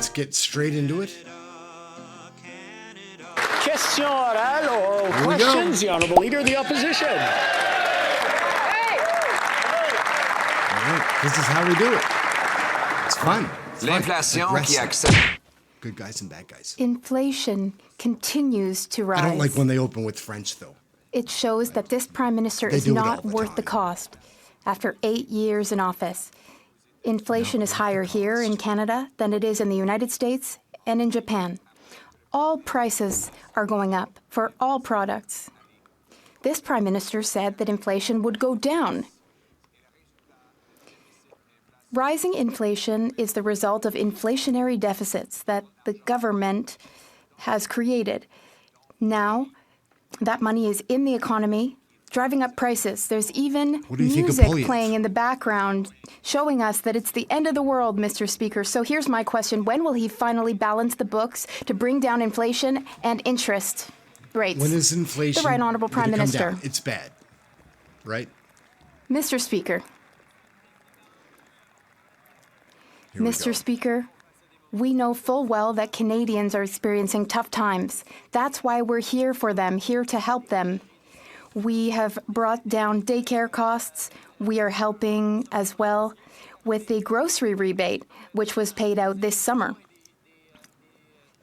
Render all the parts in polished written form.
Let's get straight into it. Question orale, oral questions. The Honourable Leader of the Opposition. All right, this is how we do it. It's fun. L'inflation qui accède. Good guys and bad guys. Inflation continues to rise. I don't like when they open with French, though. It shows that this Prime Minister is not worth the cost. After 8 years in office, inflation is higher here in Canada than it is in the United States and in Japan. All prices are going up for all products. This Prime Minister said that inflation would go down. Rising inflation is the result of inflationary deficits that the government has created. Now, that money is in the economy, driving up prices. There's even music playing in the background showing us that it's the end of the world, Mr. Speaker. So here's my question. When will he finally balance the books to bring down inflation and interest rates? When is inflation the Right Honourable Prime Minister. It's bad, right? Mr. Speaker. Mr. Speaker, we know full well that Canadians are experiencing tough times. That's why we're here for them, here to help them. We have brought down daycare costs. We are helping as well with the grocery rebate, which was paid out this summer.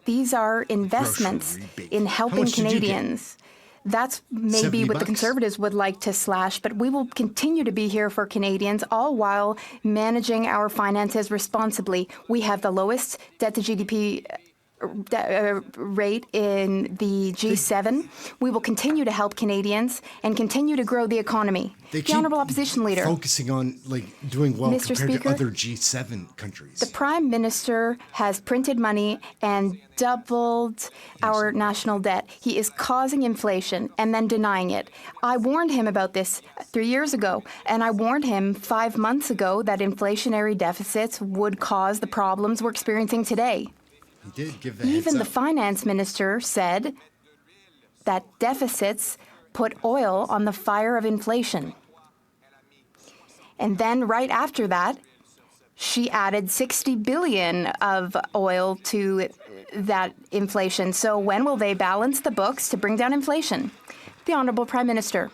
These are investments in helping Canadians. That's maybe what the Conservatives would like to slash, but we will continue to be here for Canadians, all while managing our finances responsibly. We have the lowest debt-to-GDP rate in the G7. We will continue to help Canadians and continue to grow the economy. The Honourable Opposition Leader. Focusing on doing well Mr. compared Speaker, to other G7 countries. The Prime Minister has printed money and doubled our national debt. He is causing inflation and then denying it. I warned him about this 3 years ago, and I warned him 5 months ago that inflationary deficits would cause the problems we're experiencing today. He did give Even the finance minister said that deficits put oil on the fire of inflation. And then right after that, she added 60 billion of oil to that inflation. So when will they balance the books to bring down inflation? The Honourable Prime Minister.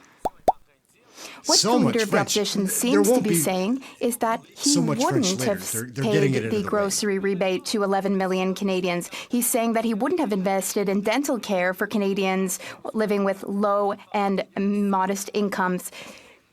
What the Leader of the Opposition seems to be saying is that he wouldn't have paid the grocery rebate to 11 million Canadians. He's saying that he wouldn't have invested in dental care for Canadians living with low and modest incomes.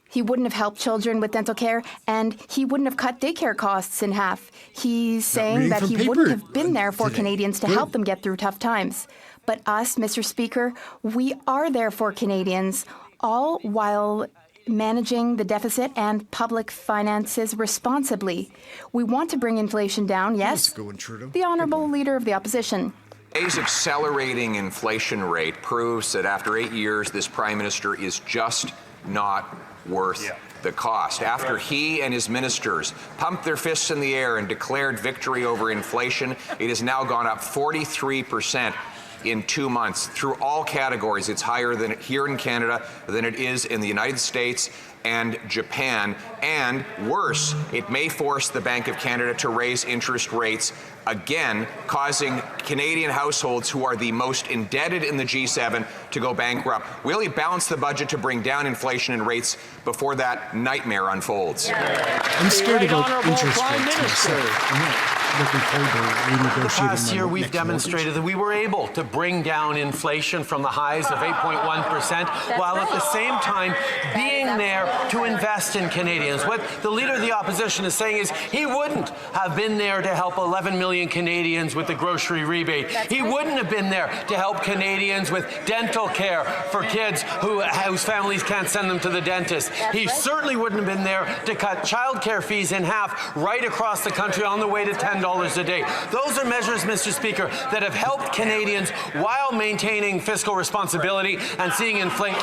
He wouldn't have helped children with dental care, and he wouldn't have cut daycare costs in half. He's saying that he wouldn't have been there for Canadians to help them get through tough times. But us, Mr. Speaker, we are there for Canadians, all while managing the deficit and public finances responsibly. We want to bring inflation down, yes. The Honourable Leader of the Opposition. Today's accelerating inflation rate proves that after 8 years, this Prime Minister is just not worth the cost. After he and his ministers pumped their fists in the air and declared victory over inflation, it has now gone up 43% in 2 months. Through all categories, it's higher than here in Canada than it is in the United States and Japan. And worse, it may force the Bank of Canada to raise interest rates again, causing Canadian households who are the most indebted in the G7 to go bankrupt. Will he balance the budget to bring down inflation and rates before that nightmare unfolds? I'm scared about interest rates myself. I'm not looking forward to renegotiating. Last year, we've demonstrated that we were able to bring down inflation from the highs of 8.1%, while at the same time being there to invest in Canadians. What the Leader of the Opposition is saying is he wouldn't have been there to help 11 million Canadians with the grocery rebate. He wouldn't have been there to help Canadians with dental care for kids whose families can't send them to the dentist. He certainly wouldn't have been there to cut childcare fees in half right across the country on the way to $10 a day. Those are measures, Mr. Speaker, that have helped Canadians while maintaining fiscal responsibility and seeing inflation.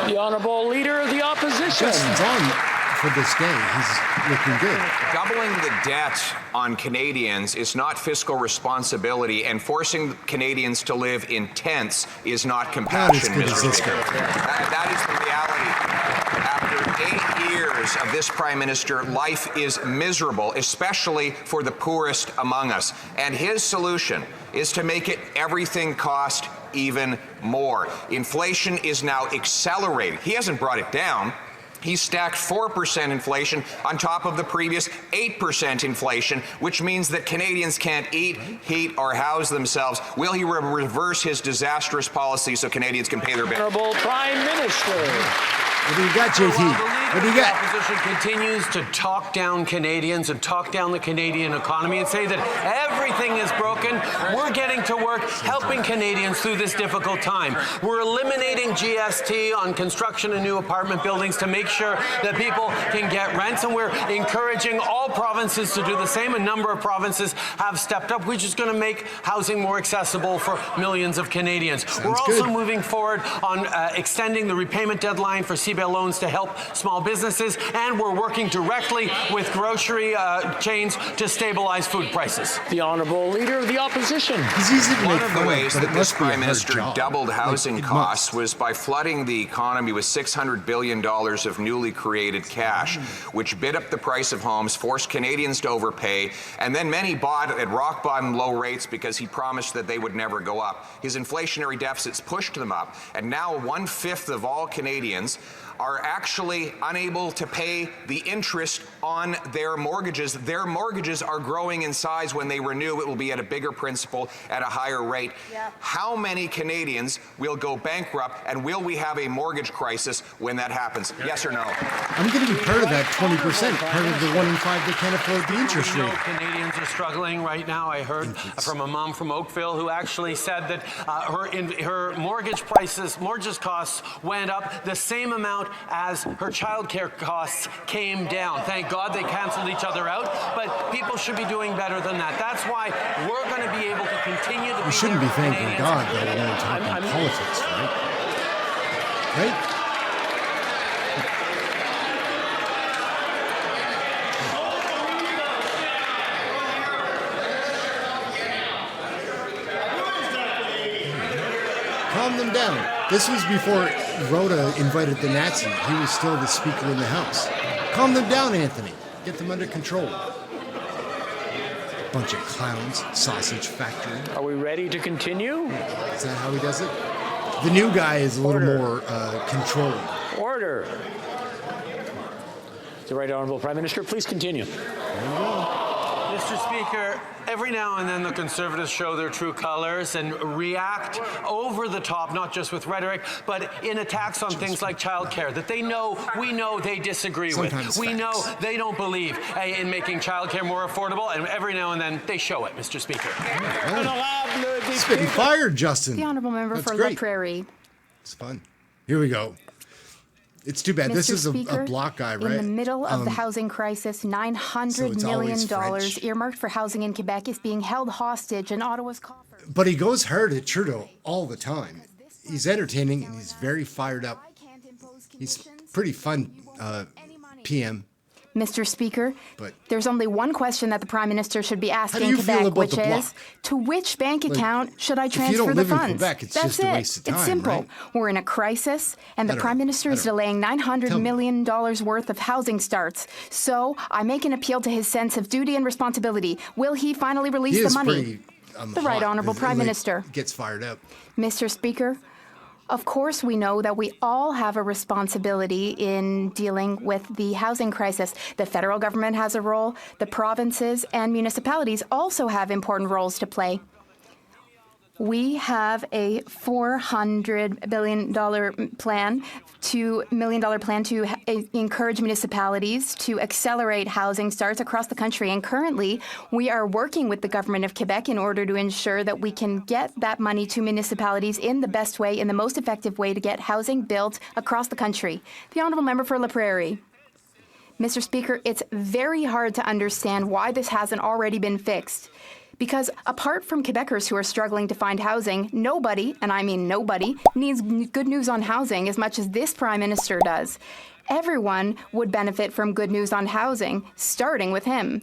The Honourable Leader of the Opposition. For this day, he's looking good. Doubling the debt on Canadians is not fiscal responsibility, and forcing Canadians to live in tents is not compassion, Mr. Speaker. That is the reality after After 8 years of this Prime Minister, life is miserable, especially for the poorest among us. And his solution is to make everything cost even more. Inflation is now accelerating. He hasn't brought it down. He stacked 4% inflation on top of the previous 8% inflation, which means that Canadians can't eat, heat, or house themselves. Will he reverse his disastrous policy so Canadians can pay their bills? Honorable Prime Minister. What do you got, JT? What do you got? The opposition continues to talk down Canadians and talk down the Canadian economy and say that everything is broken. We're getting to work helping Canadians through this difficult time. We're eliminating GST on construction and new apartment buildings to make sure that people can get rents, and we're encouraging all provinces to do the same. A number of provinces have stepped up, which is going to make housing more accessible for millions of Canadians. We're also moving forward on extending the repayment deadline for CBL loans to help small businesses, and we're working directly with grocery chains to stabilize food prices. The Honourable Leader of the Opposition. It's easy to make One of fun the ways but that it this must be a Prime hard Minister job. doubled housing Like, it costs must. was by flooding the economy with $600 billion of newly created cash, which bid up the price of homes, forced Canadians to overpay, and then many bought at rock-bottom low rates because he promised that they would never go up. His inflationary deficits pushed them up, and now 1/5 of all Canadians are actually unable to pay the interest on their mortgages. Their mortgages are growing in size. When they renew, it will be at a bigger principal at a higher rate. Yep. How many Canadians will go bankrupt, and will we have a mortgage crisis when that happens? Yes or no? I'm going to be part of that 20%, part of the 1 in 5 that can't afford the interest We know rate. Canadians are struggling right now. I heard from a mom from Oakville who actually said that her mortgage costs went up the same amount as her childcare costs came down. Thank God they canceled each other out, but people should be doing better than that. That's why we're going to be able to continue to You shouldn't be there for thanking Canadians. God that we're only talking politics, right? Right? Calm them down. This was before Rhoda invited the Nazi. He was still the Speaker in the House. Calm them down, Anthony. Get them under control. Bunch of clowns. Sausage factory. Are we ready to continue? Is that how he does it? The new guy is a little more controlling. Order. The Right Honourable Prime Minister, please continue. Mr. Speaker, every now and then the Conservatives show their true colors and react over the top, not just with rhetoric, but in attacks on things like childcare that we know they disagree Sometimes with. We know facts. they don't believe in making childcare more affordable, and every now and then they show it, Mr. Speaker. Spitting fire, Justin. The Honourable Member That's for great. La Prairie. It's fun. Here we go. It's too bad. This Mr. is a Speaker, Bloc guy, right? In the middle of the housing crisis, so $900 it's million always French. earmarked for housing in Quebec is being held hostage in Ottawa's coffers. But he goes hard at Trudeau all the time. He's entertaining and he's very fired up. He's pretty fun PM. Mr. Speaker, But- there's only one question that the Prime Minister should be do asking you feel Quebec, about which the is, Bloc? to which bank account should I if you transfer don't the live in funds? Quebec, it's That's just a it. waste of time, It's simple. right? We're in a crisis, and the I don't Prime know. Minister I is don't know. delaying $900 Tell me. million worth of housing starts. So I make an appeal to his sense of duty and responsibility. Will he finally release He the is money? pretty The Right hot. Honourable Prime Like, Minister. Gets fired up. Mr. Speaker, of course we know that we all have a responsibility in dealing with the housing crisis. The federal government has a role. The provinces and municipalities also have important roles to play. We have a $400 billion plan to encourage municipalities to accelerate housing starts across the country. And currently, we are working with the government of Quebec in order to ensure that we can get that money to municipalities in the best way, in the most effective way to get housing built across the country. The Honourable Member for La Prairie. Mr. Speaker, it's very hard to understand why this hasn't already been fixed. Because apart from Quebecers who are struggling to find housing, nobody, and I mean nobody, needs good news on housing as much as this Prime Minister does. Everyone would benefit from good news on housing, starting with him.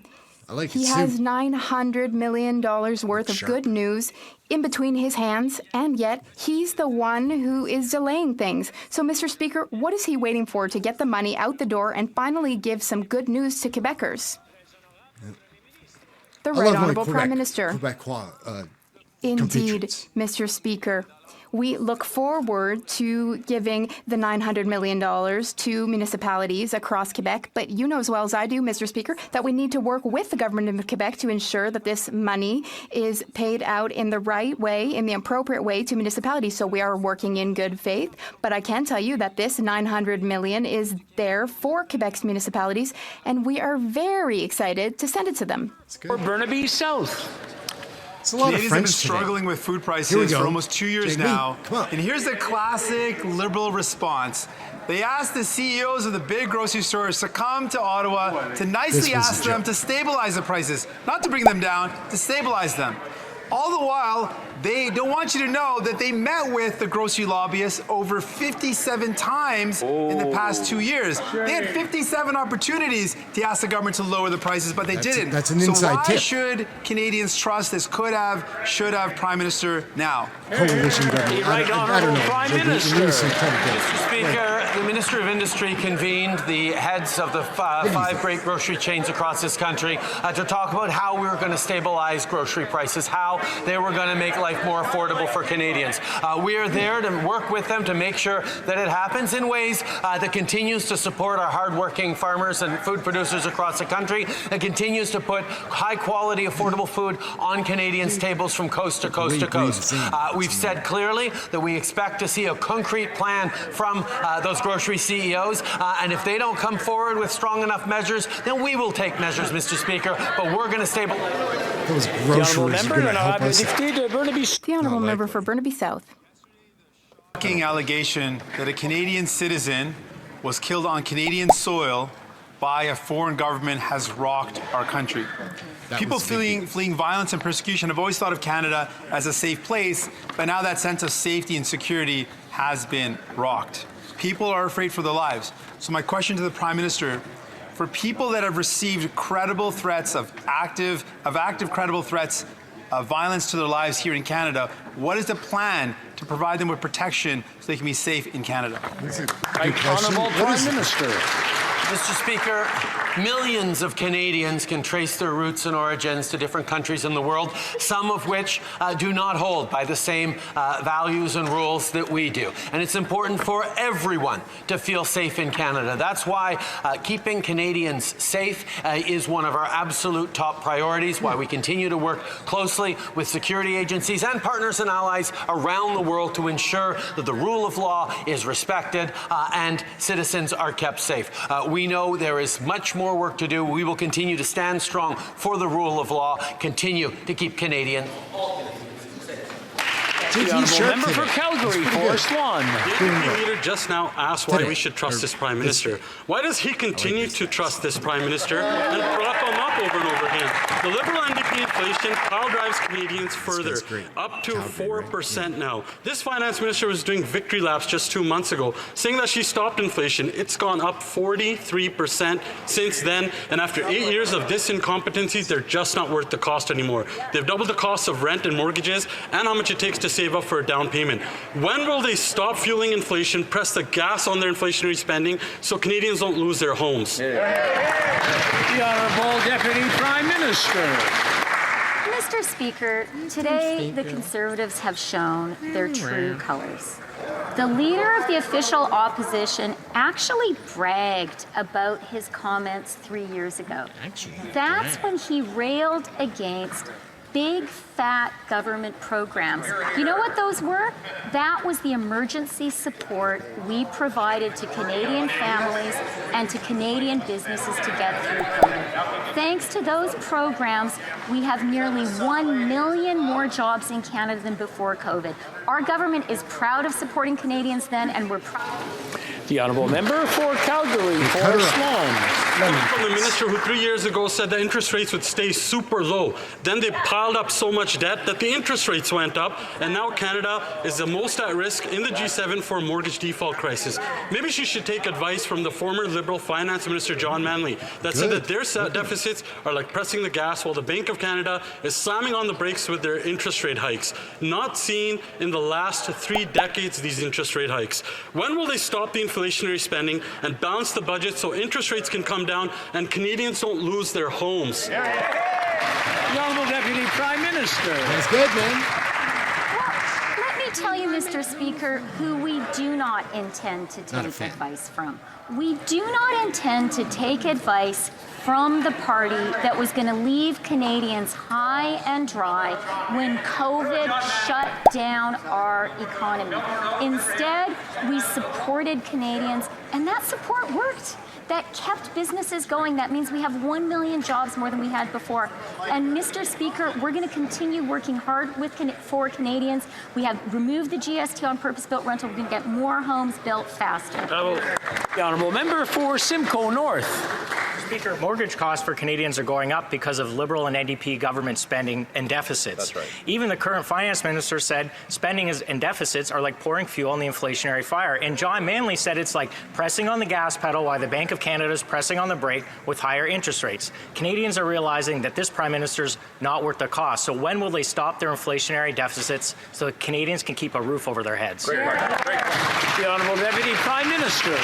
I like He it. has $900 million worth of good news in between his hands, and yet he's the one who is delaying things. So, Mr. Speaker, what is he waiting for to get the money out the door and finally give some good news to Quebecers? The Right Honourable Prime Minister. Quebecois, Indeed, Mr. Speaker. We look forward to giving the $900 million to municipalities across Quebec, but you know as well as I do, Mr. Speaker, that we need to work with the government of Quebec to ensure that this money is paid out in the right way, in the appropriate way to municipalities. So we are working in good faith, but I can tell you that this $900 million is there for Quebec's municipalities, and we are very excited to send it to them. For Burnaby South. It's a lot Canadians of French have been struggling today. with food prices for almost 2 years Jamie, now. come on. And here's the classic Liberal response. They asked the CEOs of the big grocery stores to come to Ottawa to nicely ask them to stabilize the prices, not to bring them down, to stabilize them. All the while, they don't want you to know that they met with the grocery lobbyists over 57 times in the past 2 years. They had 57 opportunities to ask the government to lower the prices, but they didn't. That's an inside tip. So why should Canadians trust this should have Prime Minister now? Coalition government. Right I don't know. Prime You're Minister. losing kind of Mr. Speaker, the Minister of Industry convened the heads of the five great grocery chains across this country to talk about how we were going to stabilize grocery prices, how they were going to make life more affordable for Canadians. We are there to work with them to make sure that it happens in ways that continues to support our hardworking farmers and food producers across the country, that continues to put high-quality, affordable food on Canadians' tables from coast to coast to coast. We've said clearly that we expect to see a concrete plan from those grocery CEOs, and if they don't come forward with strong enough measures, then we will take measures, Mr. Speaker, but we're going to stabilize. Those groceries are going to help us. The Honourable Member for Burnaby South. Shocking allegation that a Canadian citizen was killed on Canadian soil by a foreign government has rocked our country. People fleeing violence and persecution have always thought of Canada as a safe place, but now that sense of safety and security has been rocked. People are afraid for their lives. So my question to the Prime Minister, for people that have received credible threats of active credible threats of violence to their lives here in Canada, what is the plan to provide them with protection so they can be safe in Canada? Right Honourable Prime Minister. Mr. Speaker, millions of Canadians can trace their roots and origins to different countries in the world, some of which do not hold by the same values and rules that we do. And it's important for everyone to feel safe in Canada. That's why keeping Canadians safe is one of our absolute top priorities, why we continue to work closely with security agencies and partners and allies around the world to ensure that the rule of law is respected and citizens are kept safe. We know there is much more work to do. We will continue to stand strong for the rule of law, continue to keep Canadian. The Honourable Member for Calgary, Forest Lawn. The NDP leader just now asked why we should trust this Prime Minister. Why does he continue to trust this Prime Minister and prop him up over and over again? The Liberal NDP inflation pile drives Canadians further, up to 4% now. This Finance Minister was doing victory laps just 2 months ago, saying that she stopped inflation. It's gone up 43% since then, and after 8 years of this incompetency, they're just not worth the cost anymore. They've doubled the cost of rent and mortgages and how much it takes to save up for a down payment. When will they stop fueling inflation, press the gas on their inflationary spending so Canadians don't lose their homes? The Honourable Deputy Prime Minister. Mr. Speaker, today the Conservatives have shown their true colours. The leader of the official opposition actually bragged about his comments 3 years ago. That's when he railed against big, fat government programs. You know what those were? That was the emergency support we provided to Canadian families and to Canadian businesses to get through COVID. Thanks to those programs, we have nearly 1 million more jobs in Canada than before COVID. Our government is proud of supporting Canadians then, and we're proud. The Honourable Member for Calgary, Forest Lawn. Coming from the minister who 3 years ago said the interest rates would stay super low. Then they piled up so much debt that the interest rates went up, and now Canada is the most at risk in the G7 for a mortgage default crisis. Maybe she should take advice from the former Liberal Finance Minister John Manley that said that their deficits are like pressing the gas while the Bank of Canada is slamming on the brakes with their interest rate hikes. Not seen in the last 3 decades, these interest rate hikes. When will they stop the inflationary spending and balance the budget so interest rates can come down and Canadians don't lose their homes? The Honourable Deputy Prime Minister. That's good, man. Let me tell you, Mr. Speaker, who we do not intend to Not a take fan. advice from. We do not intend to take advice from the party that was going to leave Canadians high and dry when COVID shut down our economy. Instead, we supported Canadians, and that support worked. That kept businesses going. That means we have 1 million jobs more than we had before. And Mr. Speaker, we're going to continue working hard for Canadians. We have removed the GST on purpose-built rental. We're going to get more homes built faster. The Honourable Member for Simcoe North. Speaker, mortgage costs for Canadians are going up because of Liberal and NDP government spending and deficits. That's right. Even the current finance minister said spending and deficits are like pouring fuel on the inflationary fire. And John Manley said it's like pressing on the gas pedal while the Bank of Canada is pressing on the brake with higher interest rates. Canadians are realizing that this Prime Minister's not worth the cost. So when will they stop their inflationary deficits so that Canadians can keep a roof over their heads? The Honourable Deputy Prime Minister.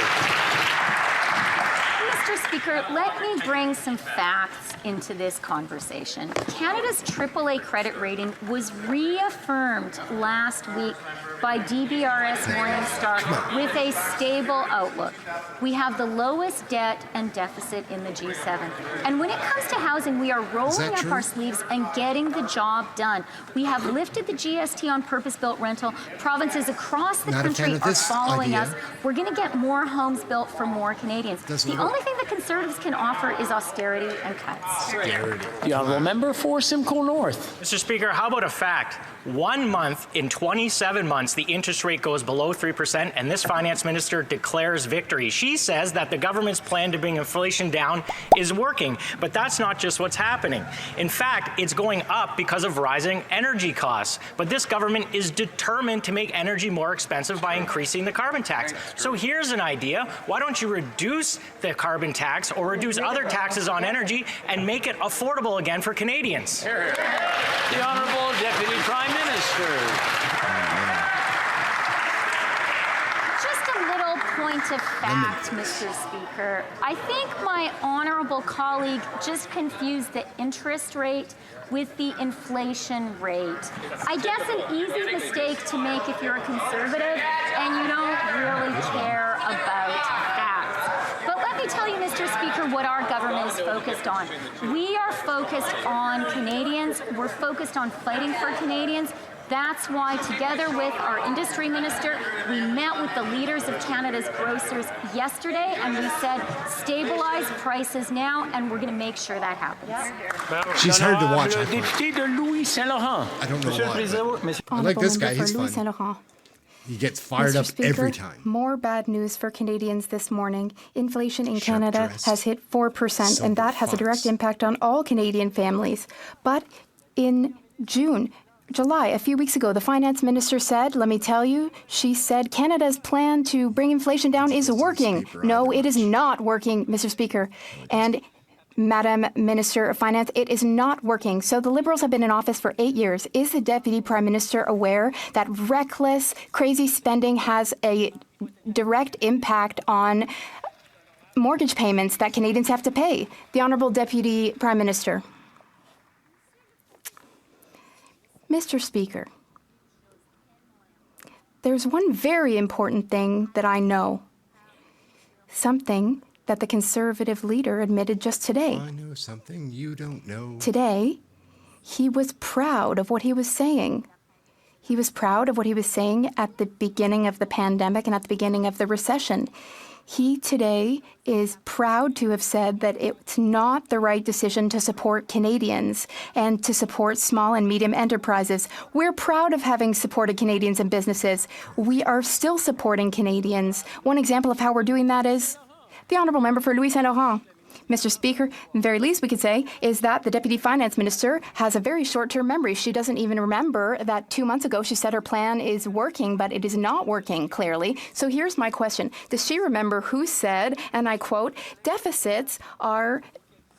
Mr. Speaker, let me bring some facts into this conversation. Canada's AAA credit rating was reaffirmed last week by DBRS Morningstar with a stable outlook. We have the lowest debt and deficit in the G7. And when it comes to housing, we are rolling up our sleeves and getting the job done. We have lifted the GST on purpose-built rental. Provinces across the country are following us. We're going to get more homes built for more Canadians. The only thing the Conservatives can offer is austerity and cuts. The Honourable Member for Simcoe North. Mr. Speaker, how about a fact? 1 month in 27 months, the interest rate goes below 3%, and this finance minister declares victory. She says that the government's plan to bring inflation down is working, but that's not just what's happening. In fact, it's going up because of rising energy costs. But this government is determined to make energy more expensive by increasing the carbon tax. So here's an idea. Why don't you reduce the carbon tax or reduce other taxes on energy and make it affordable again for Canadians? The Honourable Deputy Prime Minister. Just a little point of fact, Mr. Speaker. I think my honourable colleague just confused the interest rate with the inflation rate. I guess an easy mistake to make if you're a Conservative and you don't really care about facts. But let me tell you, Mr. Speaker, what our government is focused on. We are focused on Canadians. We're focused on fighting for Canadians. That's why, together with our industry minister, we met with the leaders of Canada's grocers yesterday, and we said, stabilize prices now, and we're going to make sure that happens. She's hard to watch. I Le find. député de Louis Saint-Laurent. I don't know why. I like Honourable this guy. Member He's for Louis fun. Saint-Laurent. He gets fired Mr. up Speaker, every time. more bad news for Canadians this morning. Inflation in Canada dressed. has hit 4%, and that has a direct impact on all Canadian families. But in July, a few weeks ago, the finance minister said, let me tell you, she said Canada's plan to bring inflation down is working. No, it is not working, Mr. Speaker. And Madam Minister of Finance, it is not working. So the Liberals have been in office for 8 years. Is the Deputy Prime Minister aware that reckless, crazy spending has a direct impact on mortgage payments that Canadians have to pay? The Honourable Deputy Prime Minister. Mr. Speaker, there's one very important thing that I know. Something that the Conservative leader admitted just today. I know something you don't know. Today, he was proud of what he was saying. He was proud of what he was saying at the beginning of the pandemic and at the beginning of the recession. He today is proud to have said that it's not the right decision to support Canadians and to support small and medium enterprises. We're proud of having supported Canadians and businesses. We are still supporting Canadians. One example of how we're doing that is the Honourable Member for Louis Saint-Laurent. Mr. Speaker, the very least we could say is that the Deputy Finance Minister has a very short-term memory. She doesn't even remember that 2 months ago she said her plan is working, but it is not working, clearly. So here's my question. Does she remember who said, and I quote, deficits are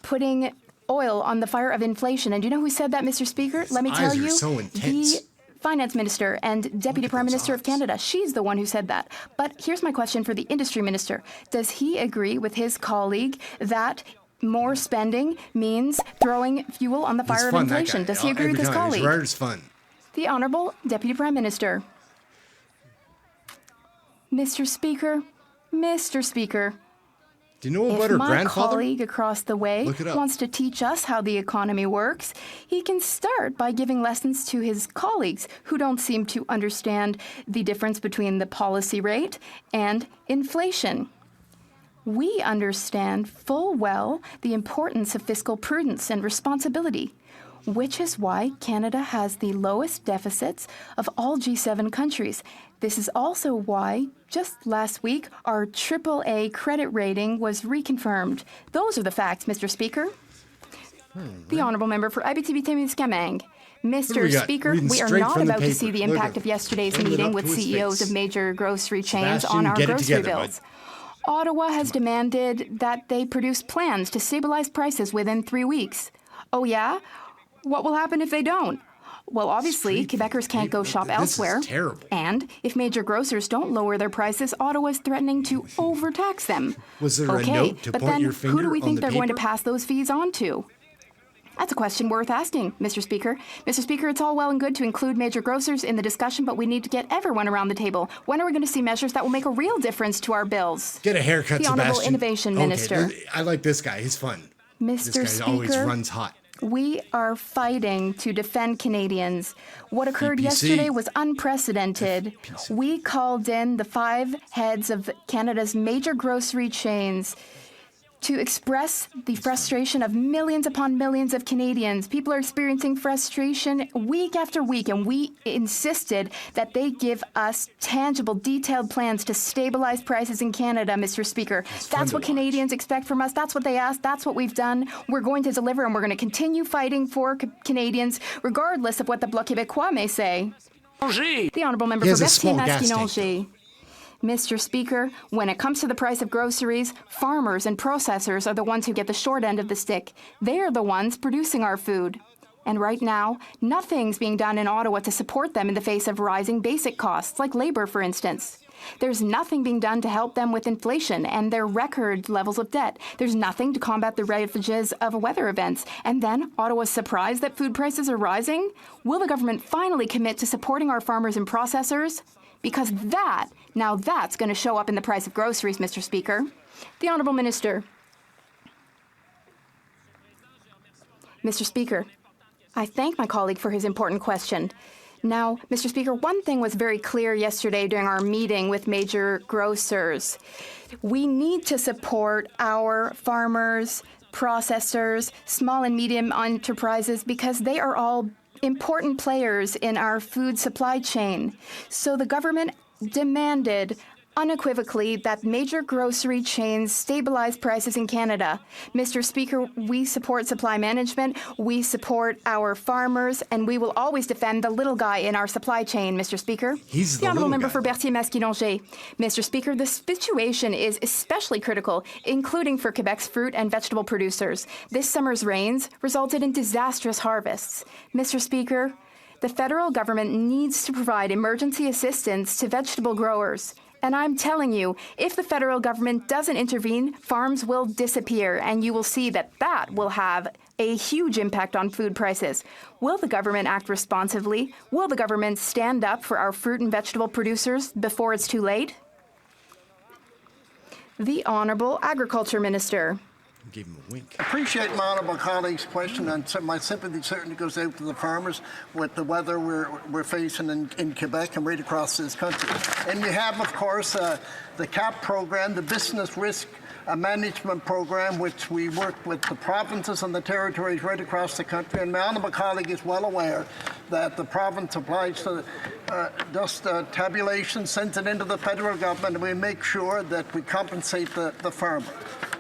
putting oil on the fire of inflation? And do you know who said that, Mr. Speaker? Let me tell you, so intense. the Finance Minister and Deputy Prime Minister of Canada. She's the one who said that. But here's my question for the Industry Minister. Does he agree with his colleague that more spending means throwing fuel on the fire of inflation? Does he agree with his colleague? It's fun. The Honourable Deputy Prime Minister. Mr. Speaker, Mr. Speaker. Do you know about her grandfather? If my colleague across the way wants to teach us how the economy works, he can start by giving lessons to his colleagues who don't seem to understand the difference between the policy rate and inflation. We understand full well the importance of fiscal prudence and responsibility, which is why Canada has the lowest deficits of all G7 countries. This is also why, just last week, our AAA credit rating was reconfirmed. Those are the facts, Mr. Speaker. The Honourable Member for Abitibi-Témiscamingue. Mr. Speaker, we are not about to see the impact of yesterday's meeting with CEOs of major grocery chains on our grocery bills. Ottawa has demanded that they produce plans to stabilize prices within 3 weeks. Oh yeah? What will happen if they don't? Well, obviously, Quebecers can't go shop elsewhere. This is terrible. And if major grocers don't lower their prices, Ottawa's threatening to overtax them. Was there a note to point your finger who do we think on the they're going to paper? pass those fees on to? That's a question worth asking, Mr. Speaker. Mr. Speaker, it's all well and good to include major grocers in the discussion, but we need to get everyone around the table. When are we going to see measures that will make a real difference to our bills? Get a haircut, The Sebastian. Honourable Innovation Minister. I like this guy. He's fun. Mr. This guy always Speaker, runs hot. we are fighting to defend Canadians. What occurred PPC. yesterday was unprecedented. We called in the 5 heads of Canada's major grocery chains to express the frustration of millions upon millions of Canadians. People are experiencing frustration week after week, and we insisted that they give us tangible, detailed plans to stabilize prices in Canada, Mr. Speaker. That's what Canadians expect from us. That's what they ask. That's what we've done. We're going to deliver, and we're going to continue fighting for Canadians, regardless of what the Bloc Québécois may say. The Honourable Member for Berthier-Masquinongé. Mr. Speaker, when it comes to the price of groceries, farmers and processors are the ones who get the short end of the stick. They are the ones producing our food. And right now, nothing's being done in Ottawa to support them in the face of rising basic costs, like labor, for instance. There's nothing being done to help them with inflation and their record levels of debt. There's nothing to combat the ravages of weather events. And then Ottawa's surprised that food prices are rising? Will the government finally commit to supporting our farmers and processors? Because that's going to show up in the price of groceries, Mr. Speaker. The Honourable Minister. Mr. Speaker, I thank my colleague for his important question. Now, Mr. Speaker, one thing was very clear yesterday during our meeting with major grocers. We need to support our farmers, processors, small and medium enterprises, because they are all important players in our food supply chain. So the government demanded unequivocally that major grocery chains stabilize prices in Canada. Mr. Speaker, we support supply management, we support our farmers, and we will always defend the little guy in our supply chain, Mr. Speaker. He's the Honourable little Member guy. for Berthier-Masquinongé. Mr. Speaker, the situation is especially critical, including for Quebec's fruit and vegetable producers. This summer's rains resulted in disastrous harvests. Mr. Speaker, the federal government needs to provide emergency assistance to vegetable growers. And I'm telling you, if the federal government doesn't intervene, farms will disappear, and you will see that will have a huge impact on food prices. Will the government act responsibly? Will the government stand up for our fruit and vegetable producers before it's too late? The Honourable Agriculture Minister. Gave him a wink. Appreciate my honourable colleague's question, and so my sympathy certainly goes out to the farmers with the weather we're facing in Quebec and right across this country. And we have, of course, the CAP program, the Business Risk Management program, which we work with the provinces and the territories right across the country. And my honourable colleague is well aware that the province applies to tabulation, sends it into the federal government, and we make sure that we compensate the farmer.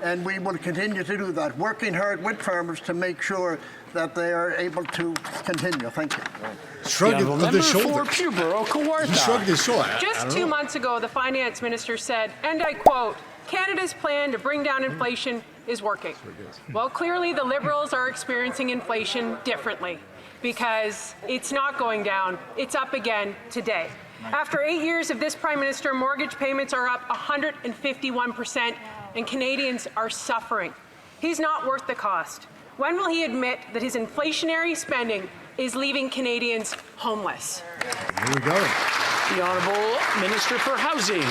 And we will continue to do that, working hard with farmers to make sure that they are able to continue. Thank you. Shrugged of the shoulders. He shrugged his shoulder. Just 2 months ago, the finance minister said, and I quote, "Canada's plan to bring down inflation is working." Well, clearly the Liberals are experiencing inflation differently because it's not going down, it's up again today. After 8 years of this Prime Minister, mortgage payments are up 151% and Canadians are suffering. He's not worth the cost. When will he admit that his inflationary spending is leaving Canadians homeless? Here we go. The Honourable Minister for Housing.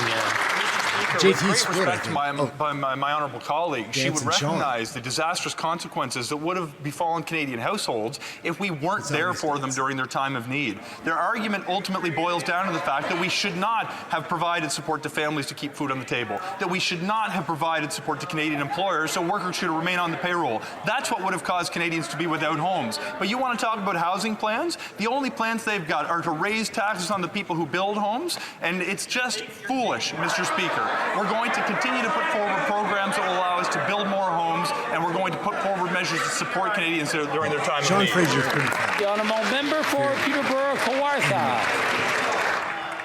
With great respect to my honourable colleague, she would recognize the disastrous consequences that would have befallen Canadian households if we weren't there for them during their time of need. Their argument ultimately boils down to the fact that we should not have provided support to families to keep food on the table, that we should not have provided support to Canadian employers so workers should remain on the payroll. That's what would have caused Canadians to be without homes. But you want to talk about housing plans? The only plans they've got are to raise taxes on the people who build homes, and it's just foolish, Mr. Speaker. We're going to continue to put forward programs that will allow us to build more homes, and we're going to put forward measures to support Canadians during their time of need. Fraser's pretty funny. The Honourable Member for Peterborough-Kawartha.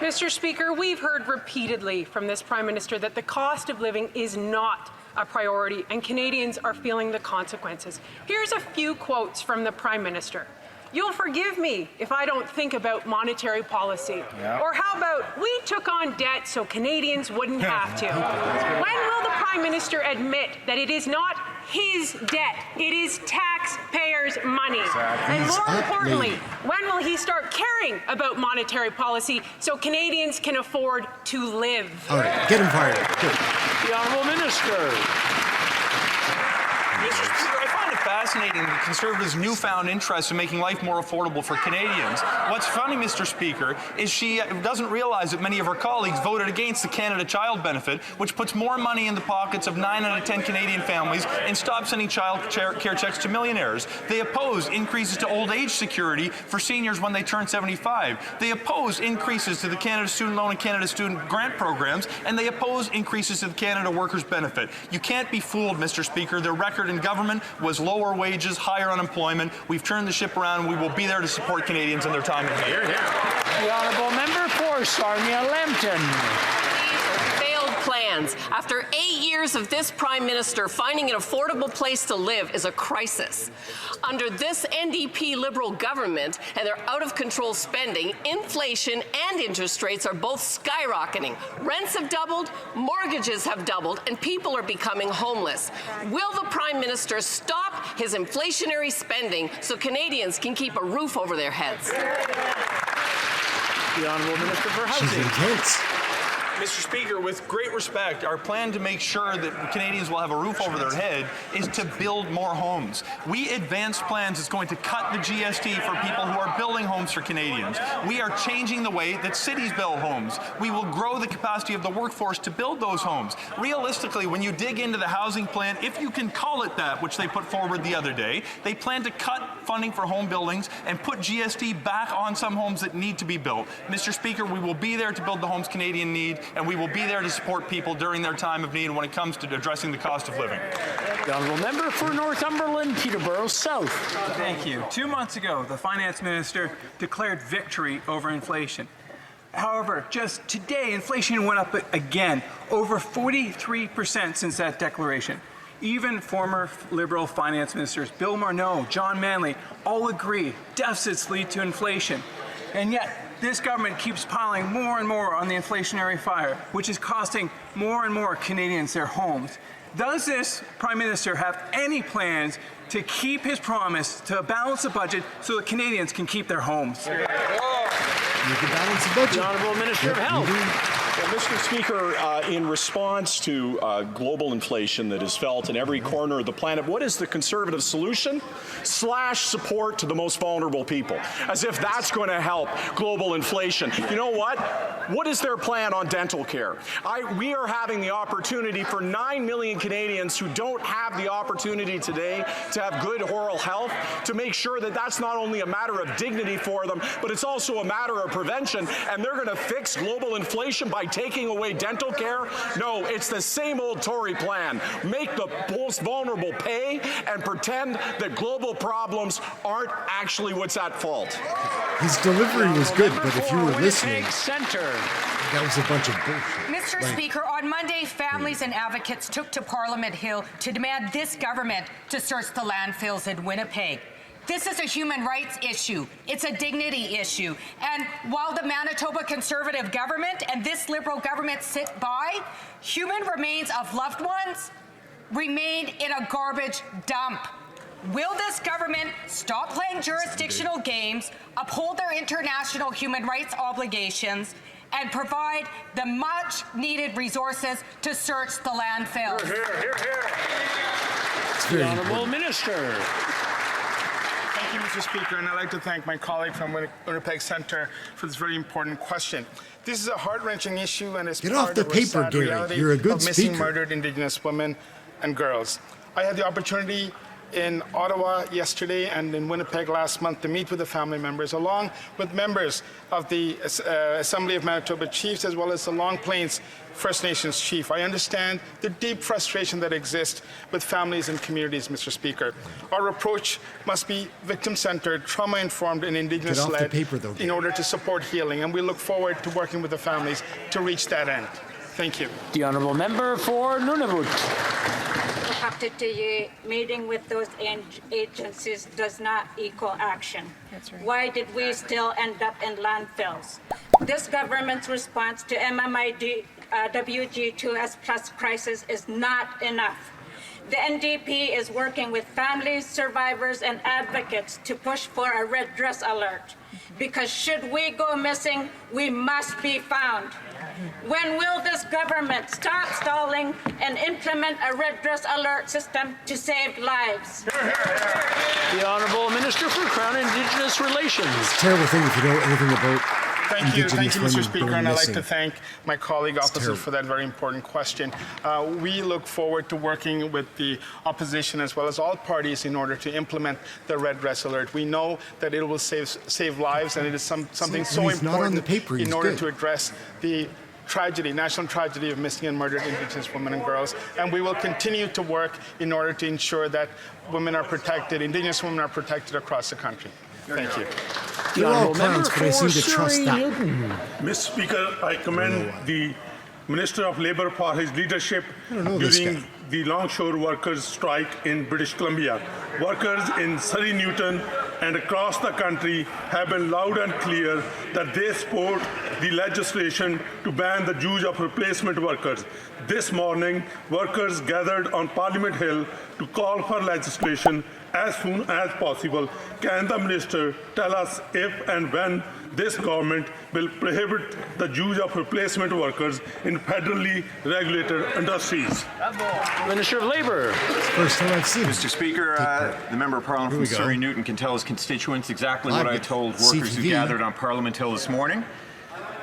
Mr. Speaker, we've heard repeatedly from this Prime Minister that the cost of living is not a priority and Canadians are feeling the consequences. Here's a few quotes from the Prime Minister. "You'll forgive me if I don't think about monetary policy." Yeah. Or how about, "We took on debt so Canadians wouldn't have to." When will the Prime Minister admit that it is not his debt, it is taxpayers' money? Exactly. And more importantly, when will he start caring about monetary policy so Canadians can afford to live? All right, get him fired. Good. The Honourable Minister. Mr. Speaker, I find it fascinating the Conservatives' newfound interest in making life more affordable for Canadians. What's funny, Mr. Speaker, is she doesn't realize that many of her colleagues voted against the Canada Child Benefit, which puts more money in the pockets of 9 out of 10 Canadian families and stops sending child care checks to millionaires. They oppose increases to old age security for seniors when they turn 75. They oppose increases to the Canada Student Loan and Canada Student Grant programs, and they oppose increases to the Canada Workers Benefit. You can't be fooled, Mr. Speaker. Their record in government was lower wages, higher unemployment. We've turned the ship around, and we will be there to support Canadians in their time of need. The Honourable Member for Sarnia-Lambton. Plans. After 8 years of this Prime Minister, finding an affordable place to live is a crisis. Under this NDP Liberal government and their out-of-control spending, inflation and interest rates are both skyrocketing. Rents have doubled, mortgages have doubled, and people are becoming homeless. Will the Prime Minister stop his inflationary spending so Canadians can keep a roof over their heads? The Honourable Minister for Housing. She's intense. Mr. Speaker, with great respect, our plan to make sure that Canadians will have a roof over their head is to build more homes. We advanced plans that's going to cut the GST for people who are building homes for Canadians. We are changing the way that cities build homes. We will grow the capacity of the workforce to build those homes. Realistically, when you dig into the housing plan, if you can call it that, which they put forward the other day, they plan to cut funding for home buildings and put GST back on some homes that need to be built. Mr. Speaker, we will be there to build the homes Canadians need, and we will be there to support people during their time of need when it comes to addressing the cost of living. The Honourable Member for Northumberland, Peterborough South. Thank you. 2 months ago, the Finance Minister declared victory over inflation. However, just today, inflation went up again, over 43% since that declaration. Even former Liberal finance ministers, Bill Morneau, John Manley, all agree deficits lead to inflation. And yet, this government keeps piling more and more on the inflationary fire, which is costing more and more Canadians their homes. Does this Prime Minister have any plans to keep his promise to balance the budget so that Canadians can keep their homes? You can balance the budget. The Honourable Minister of Health. Well, Mr. Speaker, in response to global inflation that is felt in every corner of the planet, what is the Conservative solution? Slash support to the most vulnerable people, as if that's going to help global inflation. You know what? What is their plan on dental care? We are having the opportunity for 9 million Canadians who don't have the opportunity today to have good oral health, to make sure that that's not only a matter of dignity for them, but it's also a matter of prevention, and they're going to fix global inflation by taking away dental care? No, it's the same old Tory plan. Make the most vulnerable pay and pretend that global problems aren't actually what's at fault. His delivery was good, but if you were listening, that was a bunch of bullshit. Mr. Speaker, on Monday, families and advocates took to Parliament Hill to demand this government to search the landfills in Winnipeg. This is a human rights issue. It's a dignity issue. And while the Manitoba Conservative government and this Liberal government sit by, human remains of loved ones remain in a garbage dump. Will this government stop playing jurisdictional games, uphold their international human rights obligations, and provide the much-needed resources to search the landfills? The Honourable Minister. Thank you, Mr. Speaker, and I'd like to thank my colleague from Winnipeg Centre for this very important question. This is a heart-wrenching issue, and it's Get part off the of paper, sad Gary. reality You're a good of missing speaker. murdered Indigenous women and girls. I had the opportunity in Ottawa yesterday and in Winnipeg last month to meet with the family members, along with members of the Assembly of Manitoba Chiefs, as well as the Long Plains First Nations Chief. I understand the deep frustration that exists with families and communities, Mr. Speaker. Our approach must be victim-centered, trauma-informed, and Indigenous-led in order to support healing, and we look forward to working with the families to reach that end. Thank you. The Honourable Member for Nunavut. Meeting with those agencies does not equal action. That's right. Why did we still end up in landfills? This government's response to MMID WG2S plus crisis is not enough. The NDP is working with families, survivors, and advocates to push for a red dress alert. Because should we go missing, we must be found. When will this government stop stalling and implement a red dress alert system to save lives? The Honourable Minister for Crown and Indigenous Relations. It's a terrible thing if you know anything about Thank you, Mr. Speaker, and I'd like missing. to thank my colleague opposite for that very important question. We look forward to working with the opposition as well as all parties in order to implement the red dress alert. We know that it will save lives, and it is something so important in order to address the tragedy, national tragedy of missing and murdered Indigenous women and girls. And we will continue to work in order to ensure that women are protected, Indigenous women are protected across the country. Thank you. You're all clowns, but I seem to trust that. Mr. Speaker, I commend the Minister of Labour for his leadership during the longshore workers' strike in British Columbia. Workers in Surrey Newton and across the country have been loud and clear that they support the legislation to ban the use of replacement workers. This morning, workers gathered on Parliament Hill to call for legislation as soon as possible. Can the Minister tell us if and when this government will prohibit the use of replacement workers in federally regulated industries? Minister of Labour. First time I've seen Mr. Speaker, the Member of Parliament from Surrey Newton can tell his constituents exactly what I told workers who gathered on Parliament Hill this morning.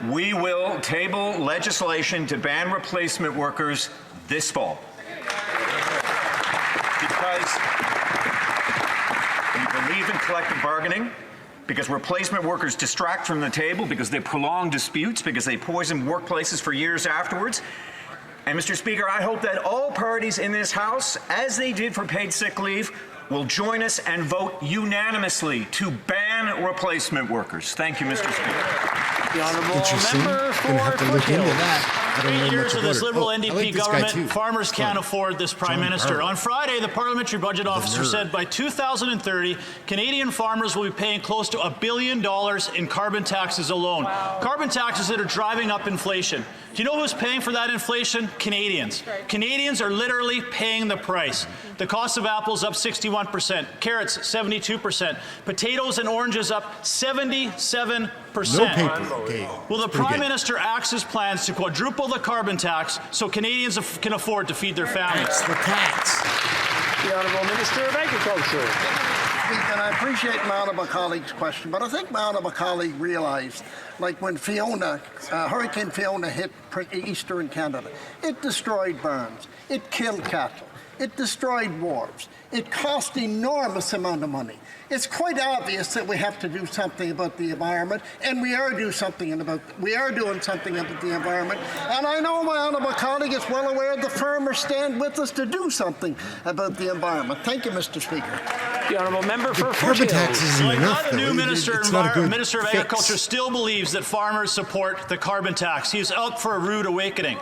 We will table legislation to ban replacement workers this fall. Because we believe in collective bargaining, because replacement workers distract from the table, because they prolong disputes, because they poison workplaces for years afterwards. And Mr. Speaker, I hope that all parties in this House, as they did for paid sick leave, will join us and vote unanimously to ban replacement workers. Thank you, Mr. Speaker. The Honourable Member for Foothills. 8 years of this Liberal NDP government, too. farmers can't afford this Prime Minister. On Friday, the Parliamentary Budget Officer said by 2030, Canadian farmers will be paying close to $1 billion in carbon taxes alone. Carbon taxes that are driving up inflation. Do you know who's paying for that inflation? Canadians. Canadians are literally paying the price. The cost of apples up 61%, carrots 72%, potatoes and oranges up 77%. No paper. Okay. Will the Prime Minister axe his plans to quadruple the carbon tax so Canadians can afford to feed their families? Axe the tax. The Honourable Minister of Agriculture. And I appreciate my honourable colleague's question, but I think my honourable colleague realised, like when Hurricane Fiona hit eastern Canada, it destroyed barns, it killed cattle, it destroyed wharves, it cost enormous amount of money. It's quite obvious that we have to do something about the environment, and we are doing something about the environment. And I know my honourable colleague is well aware the farmers stand with us to do something about the environment. Thank you, Mr. Speaker. The honourable member for carbon tax isn't enough. The new Minister of fix. Agriculture still believes that farmers support the carbon tax. He's out for a rude awakening.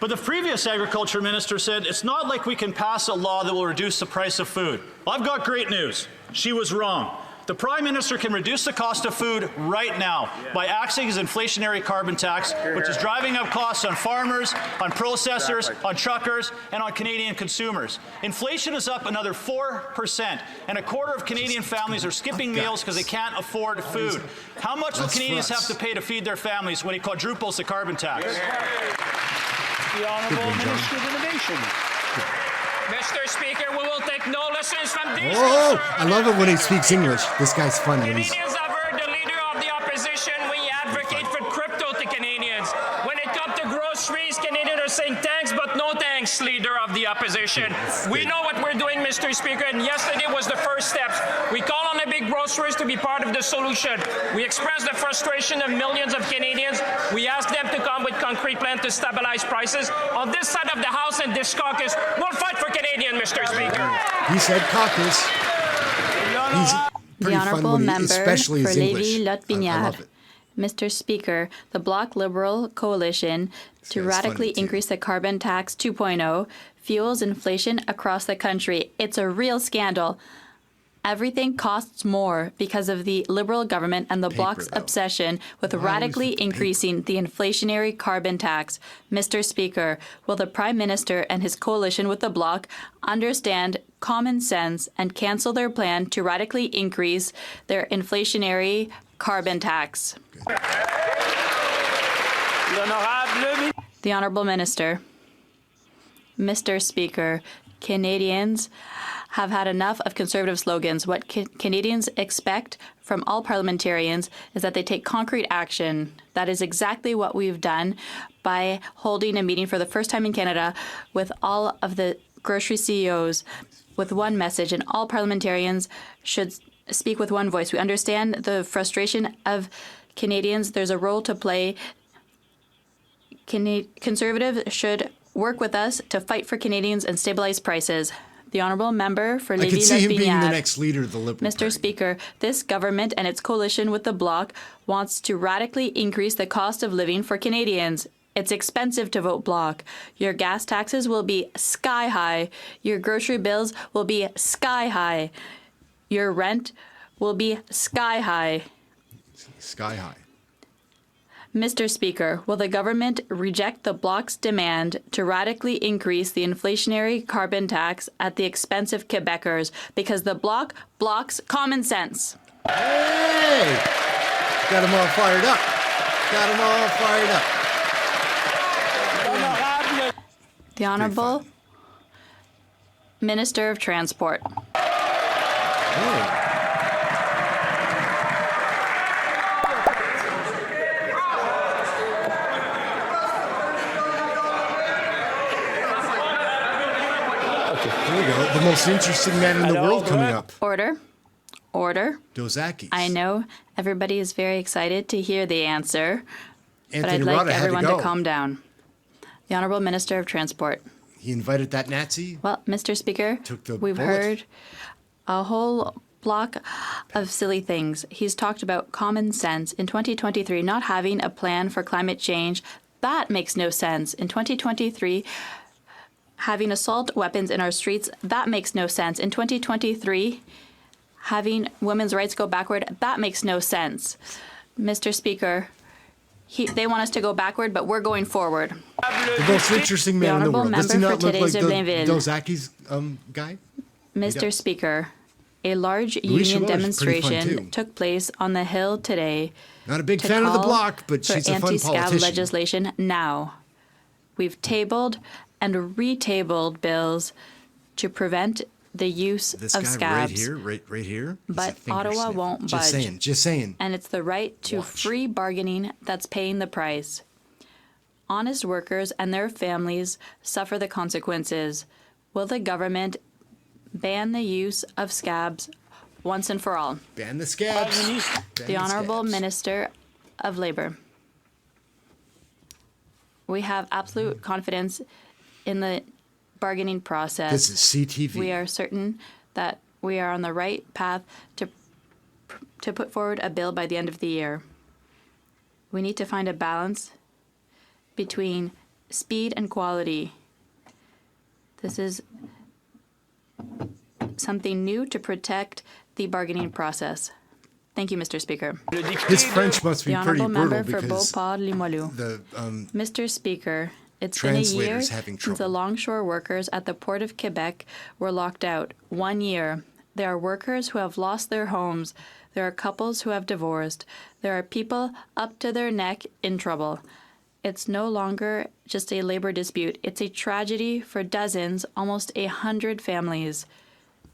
But the previous agriculture minister said it's not like we can pass a law that will reduce the price of food. Well, I've got great news. She was wrong. The Prime Minister can reduce the cost of food right now by axing his inflationary carbon tax, which is driving up costs on farmers, on processors, on truckers, and on Canadian consumers. Inflation is up another 4%, and a quarter of Canadian families are skipping meals because they can't afford food. How much will Canadians have to pay to feed their families when he quadruples the carbon tax? The Honourable Minister of Innovation. Mr. Speaker, we will take no lessons from these. Oh, I love it when he speaks English. This guy's funny. Canadians have heard the leader of the opposition when he advocate for crypto to Canadians. When it comes to groceries, Canadians are saying thanks, but no thanks, leader of the opposition. We know what we're doing, Mr. Speaker, and yesterday was the first steps. We call on the big grocers to be part of the solution. We express the frustration of millions of Canadians. We ask them to come with concrete plans to stabilize prices. On this side of the House and this caucus, we'll fight for Canadians, Mr. Speaker. He said caucus. He's pretty fun when he, especially his English. I love it. Mr. Speaker, the Bloc Liberal Coalition to radically increase the carbon tax 2.0 fuels inflation across the country. It's a real scandal. Everything costs more because of the Liberal government and the Bloc's obsession with radically increasing the inflationary carbon tax. Mr. Speaker, will the Prime Minister and his coalition with the Bloc understand common sense and cancel their plan to radically increase their inflationary carbon tax? The Honourable Minister. Mr. Speaker, Canadians have had enough of Conservative slogans. What Canadians expect from all parliamentarians is that they take concrete action. That is exactly what we've done by holding a meeting for the first time in Canada with all of the grocery CEOs with one message, and all parliamentarians should speak with one voice. We understand the frustration of Canadians. There's a role to play. Conservatives should work with us to fight for Canadians and stabilize prices. The Honourable Member for Lévis-Lotbinière. I can see him being the next leader of the Liberal Mr. Speaker, this government and its coalition with the Bloc wants to radically increase the cost of living for Canadians. It's expensive to vote Bloc. Your gas taxes will be sky high. Your grocery bills will be sky high. Your rent will be sky high. Sky high. Mr. Speaker, will the government reject the Bloc's demand to radically increase the inflationary carbon tax at the expense of Quebecers because the Bloc blocks common sense? Hey! Got them all fired up. Got them all fired up. The Honourable Minister of Transport. Oh. There we go. The most interesting man in the world coming up. Order. Order. Dozakis. I know everybody is very excited to hear the answer, but I'd Rada like everyone to to calm down. The Honourable Minister of Transport. He invited that Nazi. Well, Mr. Speaker, we've bullet. heard a whole block of silly things. He's talked about common sense. In 2023, not having a plan for climate change, that makes no sense. In 2023, having assault weapons in our streets, that makes no sense. In 2023, having women's rights go backward, that makes no sense. Mr. Speaker, they want us to go backward, but we're going forward. The most interesting man in the world. Does he not look like the Dozakis guy? Mr. Speaker, A large union demonstration took place on the Hill today. Not a big fan of the Bloc, but she's a fun anti-scab politician. legislation now. We've tabled and retabled bills to prevent the use of scabs. Right here. But Ottawa won't budge. Just saying. And it's the right to free bargaining that's paying the price. Honest workers and their families suffer the consequences. Will the government ban the use of scabs once and for all? Ban the scabs. The Honourable Minister of Labour. We have absolute confidence in the bargaining process. This is CTV. We are certain that we are on the right path to put forward a bill by the end of the year. We need to find a balance between speed and quality. This is something new to protect the bargaining process. Thank you, Mr. Speaker. His French must be the pretty Honourable brutal Member for because Beauport-Limoilou. Mr. Speaker, it's been a year since the longshore workers at the Port of Quebec were locked out. 1 year. There are workers who have lost their homes. There are couples who have divorced. There are people up to their neck in trouble. It's no longer just a labor dispute. It's a tragedy for dozens, almost 100 families.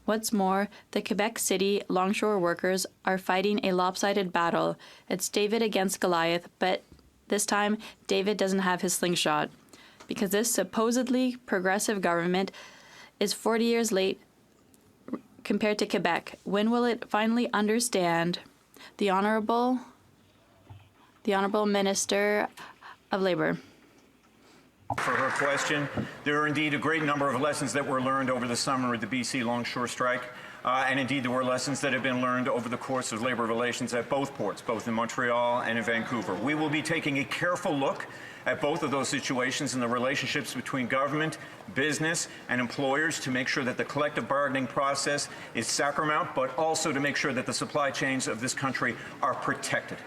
What's more, the Quebec City longshore workers are fighting a lopsided battle. It's David against Goliath, but this time, David doesn't have his slingshot. Because this supposedly progressive government is 40 years late compared to Quebec. When will it finally understand? The Honourable Minister of Labour. For her question, there are indeed a great number of lessons that were learned over the summer with the BC longshore strike. And indeed, there were lessons that have been learned over the course of labour relations at both ports, both in Montreal and in Vancouver. We will be taking a careful look at both of those situations and the relationships between government, business, and employers to make sure that the collective bargaining process is sacrosanct, but also to make sure that the supply chains of this country are protected.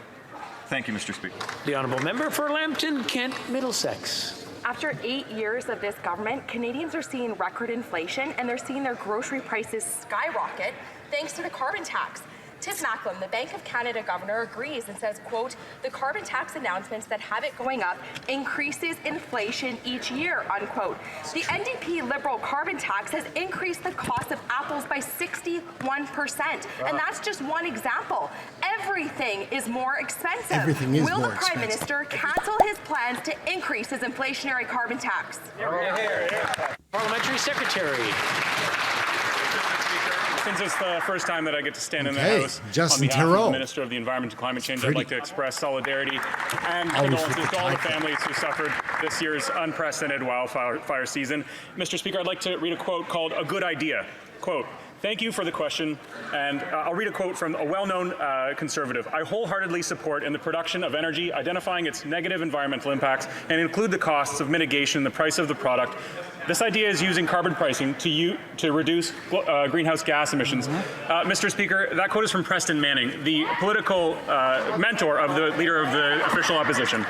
Thank you, Mr. Speaker. The Honourable Member for Lambton, Kent, Middlesex. After 8 years of this government, Canadians are seeing record inflation and they're seeing their grocery prices skyrocket thanks to the carbon tax. Tiff Macklem, the Bank of Canada governor, agrees and says, quote, the carbon tax announcements that have it going up increases inflation each year, unquote. The NDP Liberal carbon tax has increased the cost of apples by 61%. And that's just one example. Everything is more expensive. Everything is Will more the Prime expensive. Minister cancel his plans to increase his inflationary carbon tax? Parliamentary Secretary. Since it's the first time that I get to stand in the Okay, House Justin on behalf of Theroux. the Minister of the Environment and Climate Change, I'd like to express solidarity and Always with condolences the to all the title. families who suffered this year's unprecedented wildfire season. Mr. Speaker, I'd like to read a quote called "A Good Idea." Quote, thank you for the question, and I'll read a quote from a well-known conservative. I wholeheartedly support in the production of energy, identifying its negative environmental impacts, and include the costs of mitigation in the price of the product. This idea is using carbon pricing to reduce greenhouse gas emissions. Mr. Speaker, that quote is from Preston Manning, the political mentor of the leader of the official opposition.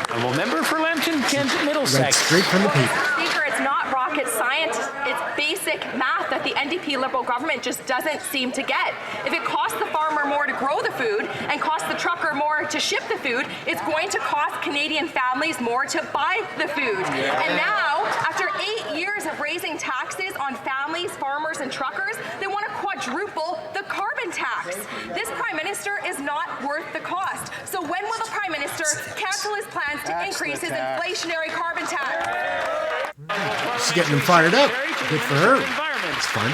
Honourable Member for Lambton, Kent, Middlesex. Right straight from the paper. Speaker, it's not rocket science. It's basic math that the NDP Liberal government just doesn't seem to get. If it costs the farmer more to grow the food and costs the trucker more to ship the food, it's going to cost Canadian families more to buy the food. And now, after 8 years of raising taxes on families, farmers, and truckers, they want to quadruple the carbon tax. This Prime Minister is not worth the cost. So when will the Prime Minister cancel his plans to increase his inflationary carbon tax? She's getting them fired up. Good for her. It's fun.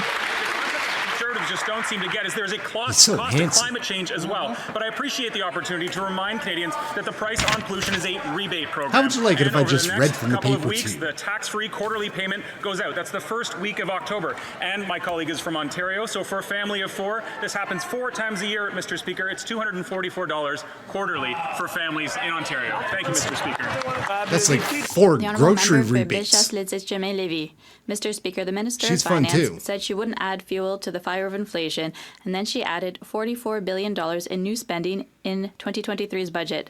Conservatives just don't seem to get is there's a cost so of handsome. climate change as well. But I appreciate the opportunity to remind Canadians that the price on pollution is a rebate program. How would you like it if And I over just the read next from the couple of paper weeks, to you? the tax-free quarterly payment goes out. That's the first week of October. And my colleague is from Ontario, so for a family of 4, this happens 4 times a year, Mr. Speaker. It's $244 quarterly for families in Ontario. Thank you, Mr. Speaker. That's like 4 The Honourable grocery Member for rebates. Bellechasse-Lévis. Mr. Speaker, the Minister She's of fun, Finance too. said she wouldn't add fuel to the fire of inflation, and then she added $44 billion in new spending in 2023's budget,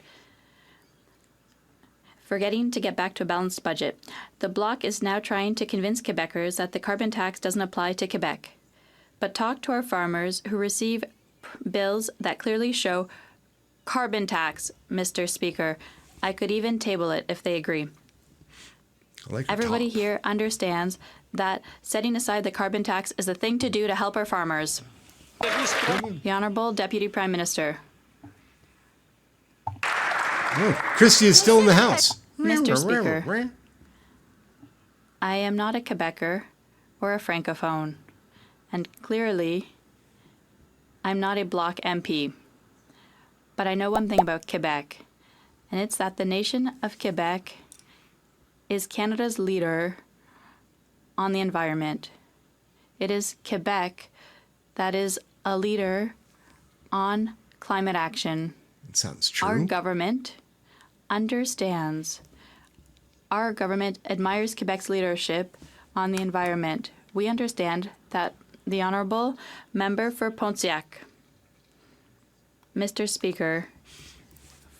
forgetting to get back to a balanced budget. The Bloc is now trying to convince Quebecers that the carbon tax doesn't apply to Quebec. but talk to our farmers who receive bills that clearly show carbon tax, Mr. Speaker. I could even table it if they agree. Everybody here understands that setting aside the carbon tax is the thing to do to help our farmers. The Honourable Deputy Prime Minister. Oh, Christie is still in the House. Mr. Speaker, I am not a Quebecer or a Francophone, and clearly, I'm not a Bloc MP. But I know one thing about Quebec, and it's that the nation of Quebec is Canada's leader on the environment. It is Quebec that is a leader on climate action. It sounds true. Our government understands. Our government admires Quebec's leadership on the environment. We understand that the Honourable Member for Pontiac. Mr. Speaker,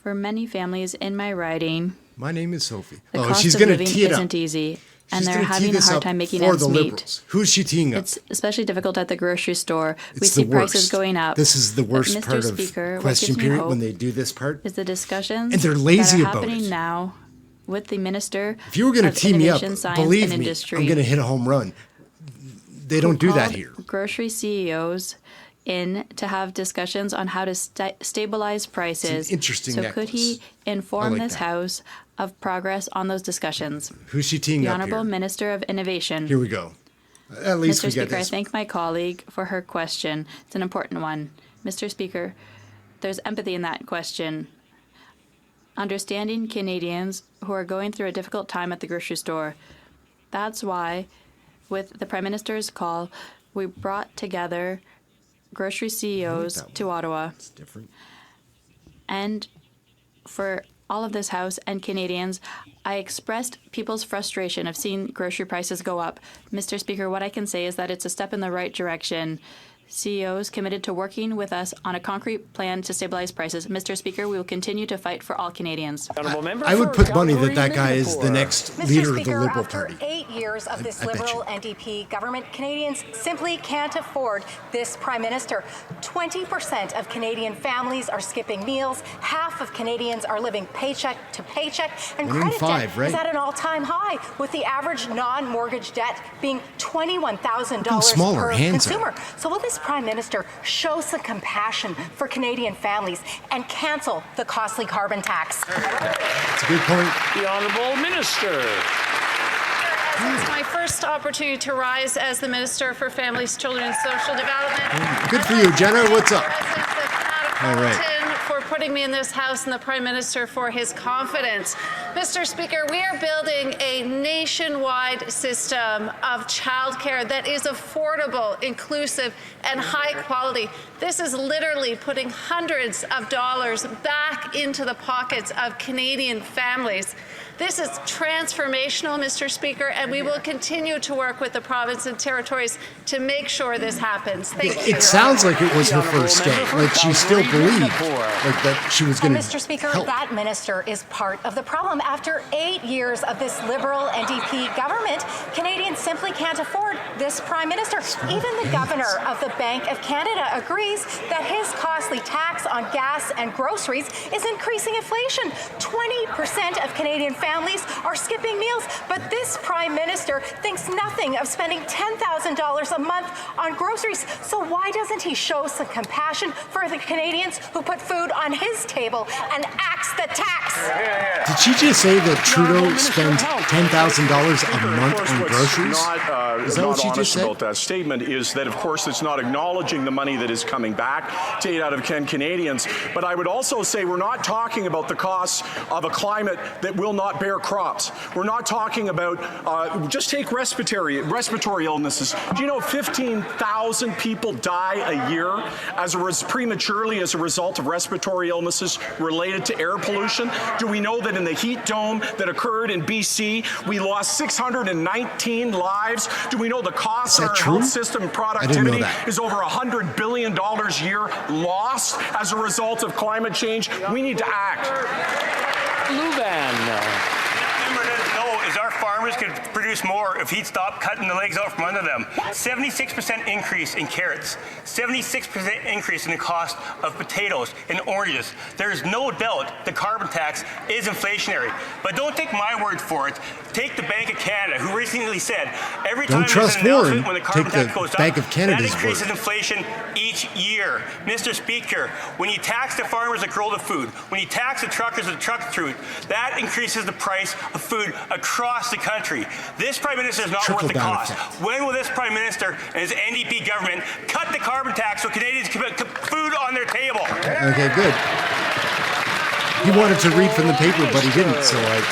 for many families in my riding, my name is Sophie. The cost of living isn't easy, and they're having a hard time making ends meet. Who's she teeing up? It's especially difficult at the grocery store. We see prices going up. This is the worst part of question period when they do this part. Is the discussions and they're lazy that are about happening it. now with the Minister if you were going to tee me up, believe me, Industry. I'm going to hit a home run. They don't do that here. Grocery CEOs in to have discussions on how to stabilize prices. It's an interesting so necklace. Could he inform like this that. House of progress on those discussions? Who's she teeing the up Honourable here? Minister of Innovation. Here we go. At least Mr. we Speaker, get this. I thank my colleague for her question. It's an important one. Mr. Speaker, there's empathy in that question. Understanding Canadians who are going through a difficult time at the grocery store. That's why, with the Prime Minister's call, we brought together grocery CEOs to Ottawa. It's different. And for all of this House and Canadians, I expressed people's frustration of seeing grocery prices go up. Mr. Speaker, what I can say is that it's a step in the right direction. CEOs committed to working with us on a concrete plan to stabilize prices. Mr. Speaker, we will continue to fight for all Canadians. I would put money that that guy is the next leader of the Liberal Party. After 8 years of this Liberal NDP government, Canadians simply can't afford this Prime Minister. 20% of Canadian families are skipping meals. Half of Canadians are living paycheck to paycheck. And credit debt is at an all-time high, with the average non-mortgage debt being $21,000 per consumer. So will this Prime Minister show some compassion for Canadian families and cancel the costly carbon tax? That's a good point. The Honourable Minister. It's my first opportunity to rise as the Minister for Families, Children and Social Development. Good for you, Jenna. What's up? All right. For putting me in this House and the Prime Minister for his confidence. Mr. Speaker, we are building a nationwide system of childcare that is affordable, inclusive, and high quality. This is literally putting hundreds of dollars back into the pockets of Canadian families. This is transformational, Mr. Speaker, and we will continue to work with the province and territories to make sure this happens. Thank you. It sounds like it was her first day. Like she still believed like that she was going to Mr. Speaker, that minister is part of the problem. After 8 years of this Liberal NDP government, Canadians simply can't afford this Prime Minister. Even the Governor of the Bank of Canada agrees that his costly tax on gas and groceries is increasing inflation. 20% of Canadian families are skipping meals, but this Prime Minister thinks nothing of spending $10,000 a month on groceries. So why doesn't he show some compassion for the Canadians who put food on his table and axe the tax? Did she just say that Trudeau spends $10,000 a month on groceries? Is that what she just said? About that statement is that, of course, it's not acknowledging the money that is coming back to 8 out of 10 Canadians. But I would also say we're not talking about the costs of a climate that will not bear crops. We're not talking about, just take respiratory illnesses. Do you know 15,000 people die a year prematurely as a result of respiratory illnesses related to air pollution? Do we know that in the heat dome that occurred in BC, we lost 619 lives? Do we know the cost of our health system and productivity is over $100 billion a year lost as a result of climate change? We need to act. Louvain. Is our farm farmers could produce more if he'd stop cutting the legs out from under them. 76% increase in carrots, 76% increase in the cost of potatoes and oranges. There's no doubt the carbon tax is inflationary. But don't take my word for it. Take the Bank of Canada, who recently said every time there's an announcement when the carbon tax goes up, that increases inflation each year. Mr. Speaker, when you tax the farmers that grow the food, when you tax the truckers that truck the food, that increases the price of food across the country. This Prime Minister is not worth the cost. When will this Prime Minister and his NDP government cut the carbon tax so Canadians can put food on their table? Okay, good. He wanted to read from the paper, but he didn't, so I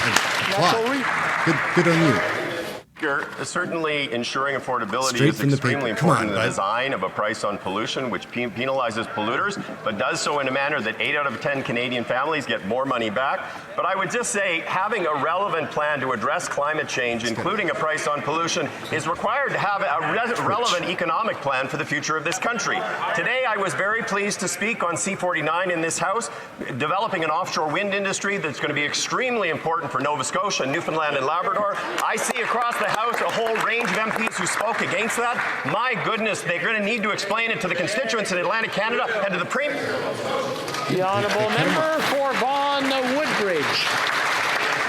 applaud. Good on you. Certainly ensuring affordability Straight is from the extremely paper. Come important on, in the bud. design of a price on pollution, which penalizes polluters, but does so in a manner that 8 out of 10 Canadian families get more money back. But I would just say having a relevant plan to address climate change, including a price on pollution, is required to have a relevant economic plan for the future of this country. Today, I was very pleased to speak on C49 in this House, developing an offshore wind industry that's going to be extremely important for Nova Scotia, Newfoundland, and Labrador. I see across the House a whole range of MPs who spoke against that. My goodness, they're going to need to explain it to the constituents in Atlantic Canada and to the Premier. The Honourable Member for Vaughan Woodbridge.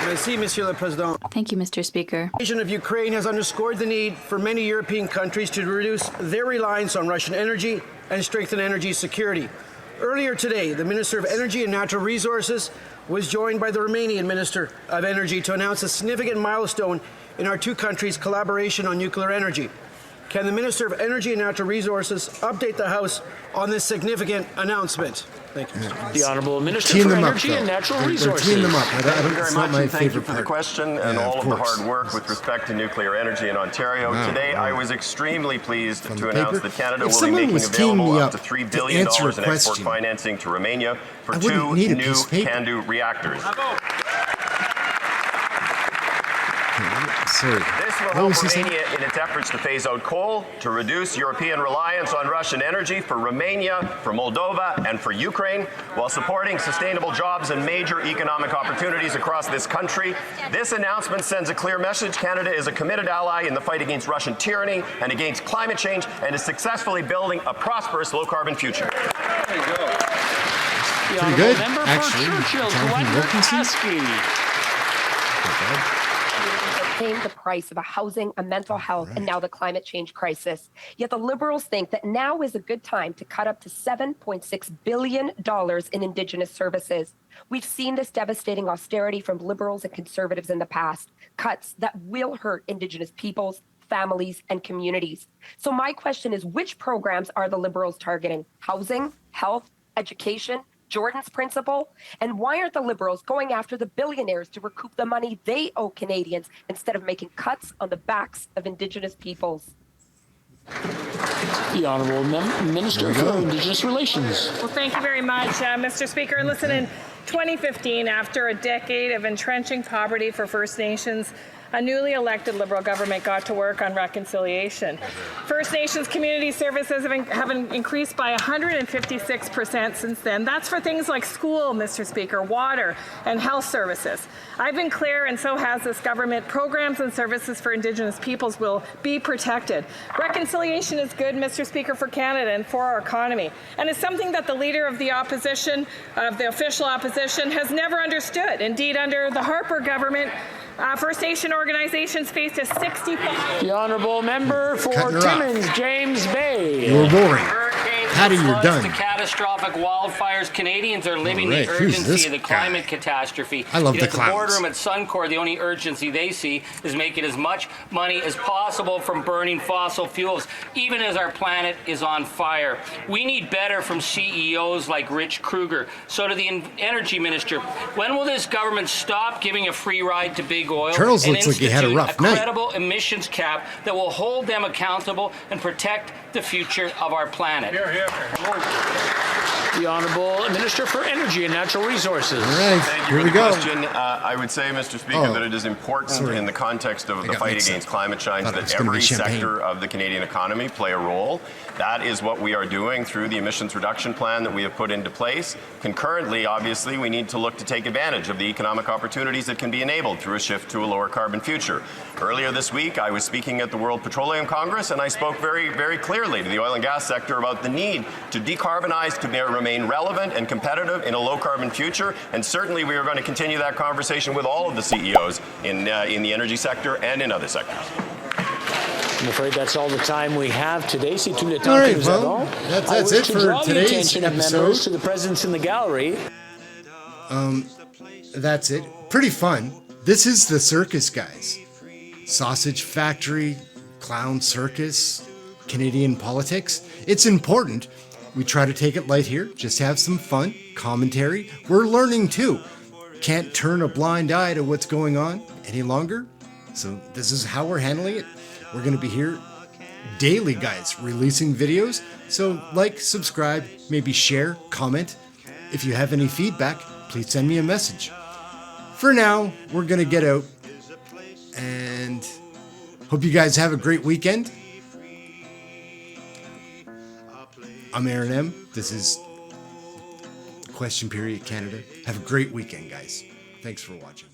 Merci, Monsieur le Président. Thank you, Mr. Speaker. The invasion of Ukraine has underscored the need for many European countries to reduce their reliance on Russian energy and strengthen energy security. Earlier today, the Minister of Energy and Natural Resources was joined by the Romanian Minister of Energy to announce a significant milestone in our two countries' collaboration on nuclear energy. Can the Minister of Energy and Natural Resources update the House on this significant announcement? Thank you. The Honourable Minister for Energy and Natural Resources. Thank you very much, and thank you for the question and all of the hard work with respect to nuclear energy in Ontario. Today, I was extremely pleased to announce that Canada will be making available up to $3 billion in export financing to Romania for 2 new CANDU reactors. This will help Romania in its efforts to phase out coal, to reduce European reliance on Russian energy for Romania, for Moldova, and for Ukraine, while supporting sustainable jobs and major economic opportunities across this country. This announcement sends a clear message. Canada is a committed ally in the fight against Russian tyranny and against climate change, and is successfully building a prosperous low-carbon future. There you go. Pretty good, actually. Jonathan Wilkinson. Paying the price of a housing, a mental health, and now the climate change crisis. Yet the Liberals think that now is a good time to cut up to $7.6 billion in Indigenous services. We've seen this devastating austerity from Liberals and Conservatives in the past, cuts that will hurt Indigenous peoples, families, and communities. So my question is, which programs are the Liberals targeting? Housing, health, education, Jordan's principle? And why aren't the Liberals going after the billionaires to recoup the money they owe Canadians instead of making cuts on the backs of Indigenous peoples? The Honourable Minister for Indigenous Relations. Well, thank you very much, Mr. Speaker. Listen, in 2015, after a decade of entrenching poverty for First Nations, a newly elected Liberal government got to work on reconciliation. First Nations community services have increased by 156% since then. That's for things like school, Mr. Speaker, water, and health services. I've been clear, and so has this government, programs and services for Indigenous peoples will be protected. Reconciliation is good, Mr. Speaker, for Canada and for our economy, and it's something that the leader of the opposition, of the official opposition, has never understood. Indeed, under the Harper government, First Nation organizations faced a 65... The Honourable Member for Timmins, James Bay. You were boring. Patty, you're done. To catastrophic wildfires, Canadians are living the urgency of the climate catastrophe. I love Yet the clowns. The boardroom at Suncor, the only urgency they see is making as much money as possible from burning fossil fuels, even as our planet is on fire. We need better from CEOs like Rich Kruger. So to the Energy Minister, when will this government stop giving a free ride to big oil Charles and looks like he had a institute rough a night. credible emissions cap that will hold them accountable and protect the future of our planet. The Honourable Minister for Energy and Natural Resources. All right, Thank you here for we the go. question. I would say, Mr. Speaker, that it is important in the context of the fight against climate change that every sector of the Canadian economy play a role. That is what we are doing through the emissions reduction plan that we have put into place. Concurrently, obviously, we need to look to take advantage of the economic opportunities that can be enabled through a shift to a lower carbon future. Earlier this week, I was speaking at the World Petroleum Congress, and I spoke very, very clearly to the oil and gas sector about the need to decarbonize to remain relevant and competitive in a low-carbon future. And certainly, we are going to continue that conversation with all of the CEOs in the energy sector and in other sectors. I'm afraid that's all the time we have today. C'est tout le temps All right, que nous well, avons. that's it for draw the today's attention of episode. members to the presence in the gallery. That's it. Pretty fun. This is the circus, guys. Sausage factory, clown circus, Canadian politics. It's important. We try to take it light here, just have some fun, commentary. We're learning too. Can't turn a blind eye to what's going on any longer. So this is how we're handling it. We're going to be here daily, guys, releasing videos. So like, subscribe, maybe share, comment. If you have any feedback, please send me a message. For now, we're going to get out and hope you guys have a great weekend. I'm Aaron M. This is Question Period Canada. Have a great weekend, guys. Thanks for watching.